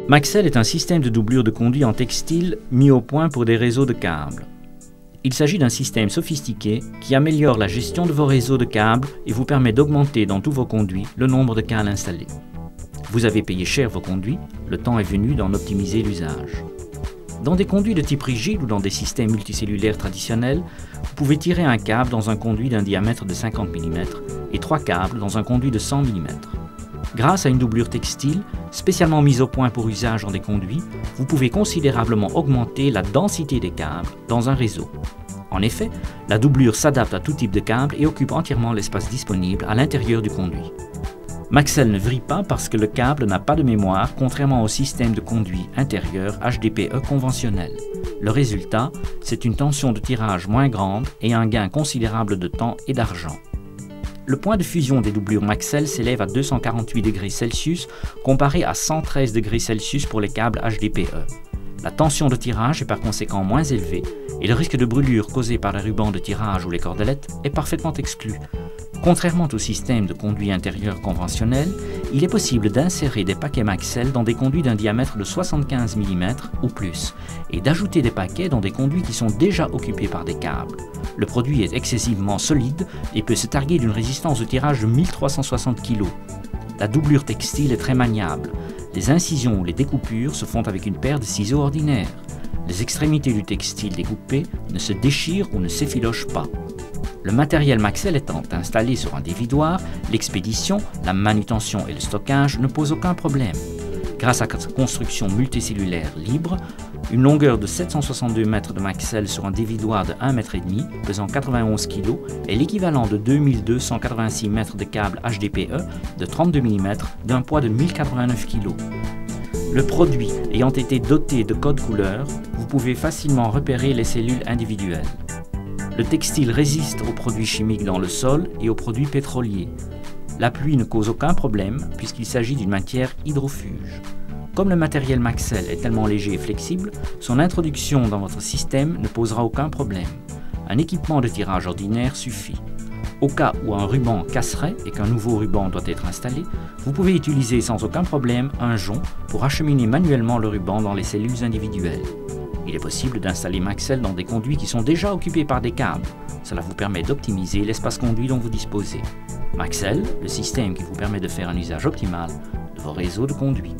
Maxell est un système de doublure de conduits en textile mis au point pour des réseaux de câbles. Il s'agit d'un système sophistiqué qui améliore la gestion de vos réseaux de câbles et vous permet d'augmenter dans tous vos conduits le nombre de câbles installés. Vous avez payé cher vos conduits, le temps est venu d'en optimiser l'usage. Dans des conduits de type rigide ou dans des systèmes multicellulaires traditionnels, vous pouvez tirer un câble dans un conduit d'un diamètre de 50 mm et 3 câbles dans un conduit de 100 mm. Grâce à une doublure textile, spécialement mise au point pour usage dans des conduits, vous pouvez considérablement augmenter la densité des câbles dans un réseau. En effet, la doublure s'adapte à tout type de câble et occupe entièrement l'espace disponible à l'intérieur du conduit. Maxell ne vrille pas parce que le câble n'a pas de mémoire, contrairement au système de conduit intérieur HDPE conventionnel. Le résultat, c'est une tension de tirage moins grande et un gain considérable de temps et d'argent. Le point de fusion des doublures Maxell s'élève à 248 degrés Celsius comparé à 113 degrés Celsius pour les câbles HDPE. La tension de tirage est par conséquent moins élevée et le risque de brûlure causé par les rubans de tirage ou les cordelettes est parfaitement exclu. Contrairement au système de conduit intérieur conventionnel, il est possible d'insérer des paquets Maxell dans des conduits d'un diamètre de 75 mm ou plus et d'ajouter des paquets dans des conduits qui sont déjà occupés par des câbles. Le produit est excessivement solide et peut se targuer d'une résistance de tirage de 1360 kg. La doublure textile est très maniable. Les incisions ou les découpures se font avec une paire de ciseaux ordinaires. Les extrémités du textile découpé ne se déchirent ou ne s'effilochent pas. Le matériel Maxell étant installé sur un dévidoir, l'expédition, la manutention et le stockage ne posent aucun problème. Grâce à sa construction multicellulaire libre, une longueur de 762 mètres de Maxell sur un dévidoir de 1,5 m pesant 91 kg est l'équivalent de 2286 mètres de câble HDPE de 32 mm d'un poids de 1089 kg. Le produit ayant été doté de codes couleurs, vous pouvez facilement repérer les cellules individuelles. Le textile résiste aux produits chimiques dans le sol et aux produits pétroliers. La pluie ne cause aucun problème puisqu'il s'agit d'une matière hydrofuge. Comme le matériel Maxell est tellement léger et flexible, son introduction dans votre système ne posera aucun problème. Un équipement de tirage ordinaire suffit. Au cas où un ruban casserait et qu'un nouveau ruban doit être installé, vous pouvez utiliser sans aucun problème un jonc pour acheminer manuellement le ruban dans les cellules individuelles. Il est possible d'installer Maxell dans des conduits qui sont déjà occupés par des câbles. Cela vous permet d'optimiser l'espace conduit dont vous disposez. Maxell, le système qui vous permet de faire un usage optimal de vos réseaux de conduits.